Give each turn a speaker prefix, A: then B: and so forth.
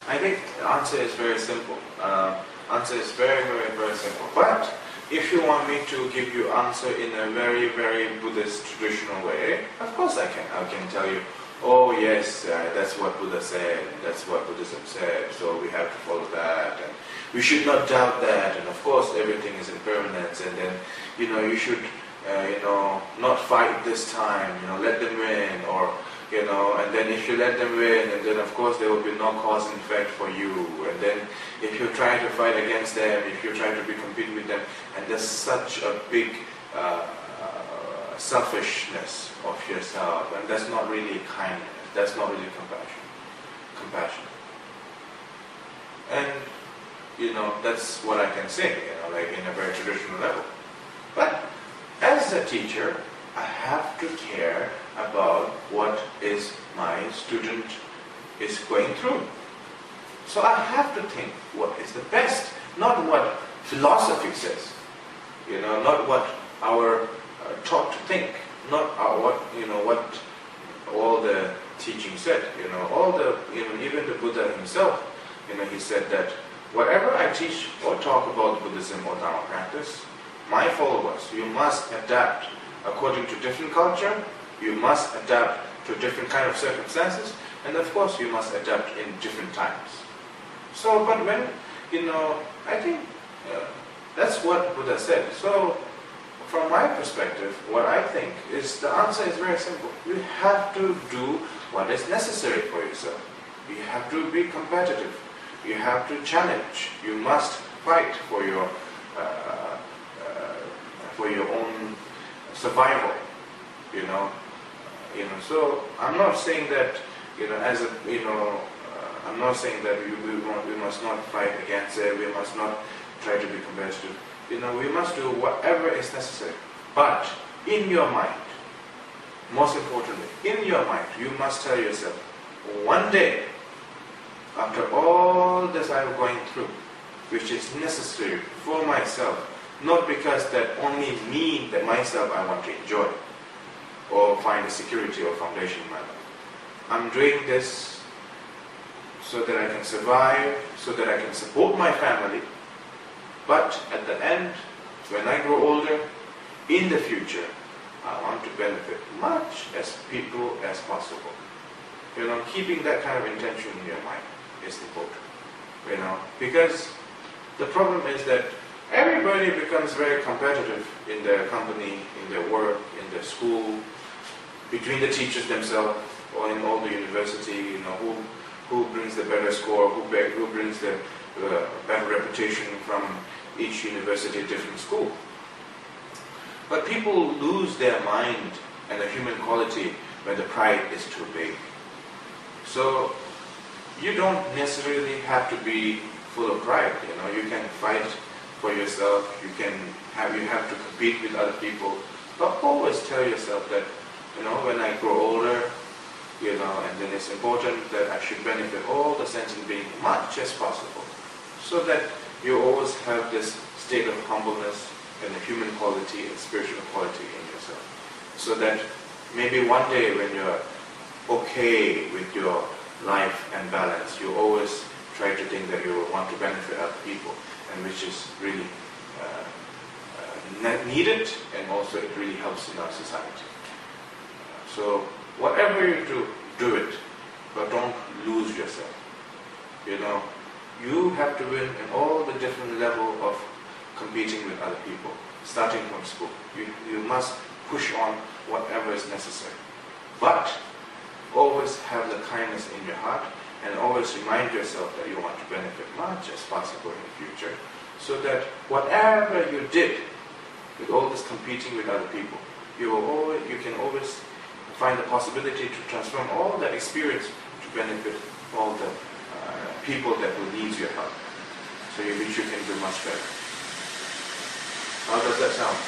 A: I think the answer is very simple. Answer is very, very, very simple. But if you want me to give you answer in a very, very Buddhist traditional way, of course I can. I can tell you, oh yes, that's what Buddha said, that's what Buddhism said, so we have to follow that, and we should not doubt that, and of course everything is impermanence, and then, you should, not fight this time, let them win, or, and then if you let them win, and then of course there will be no cause and effect for you, and then if you try to fight against them, if you try to be compete with them, and there's such a big selfishness of yourself, and that's not really kindness, that's not really compassion. And, that's what I can say, like in a very traditional level. But as a teacher, I have to care about what is my student is going through. So I have to think what is the best, not what philosophy says, not what our taught to think, not what all the teaching said, even the Buddha himself, he said that whatever I teach or talk about Buddhism or Dharma practice, my followers, you must adapt according to different culture, you must adapt to different kind of circumstances, and of course you must adapt in different times. So, but when, I think that's what Buddha said. So, from my perspective, what I think is the answer is very simple. You have to do what is necessary for yourself. You have to be competitive. You have to challenge. You must fight for your own survival. So I'm not saying that I'm not saying that we must not fight against it. We must not try to be competitive. We must do whatever is necessary. But in your mind, most importantly, in your mind, you must tell yourself, one day, after all this I'm going through, which is necessary for myself, not because that only me, that myself I want to enjoy, or find a security or foundation in my life. I'm doing this so that I can survive, so that I can support my family. But at the end, when I grow older, in the future, I want to benefit much as people as possible. Keeping that kind of intention in your mind is important. Because the problem is that everybody becomes very competitive in their company, in their work, in their school, between the teachers themselves, or in all the university, who brings the better score, who brings the better reputation from each university, different school. But people lose their mind and the human quality when the pride is too big. So you don't necessarily have to be full of pride. You can fight for yourself. You have to compete with other people. But always tell yourself that, when I grow older, and then it's important that I should benefit all the sentient beings much as possible, so that you always have this state of humbleness and the human quality and spiritual quality in yourself, so that maybe one day when you're okay with your life and balance, you always try to think that you want to benefit other people, and which is really needed, and also it really helps in our society. So whatever you do it, but don't lose yourself. You have to win in all the different level of competing with other people, starting from school. You must push on whatever is necessary. But always have the kindness in your heart, and always remind yourself that you want to benefit much as possible in the future, so that whatever you did with all this competing with other people, you can always find the possibility to transform all that experience to benefit all the people that will need your help, so which you can do much better. How does that sound?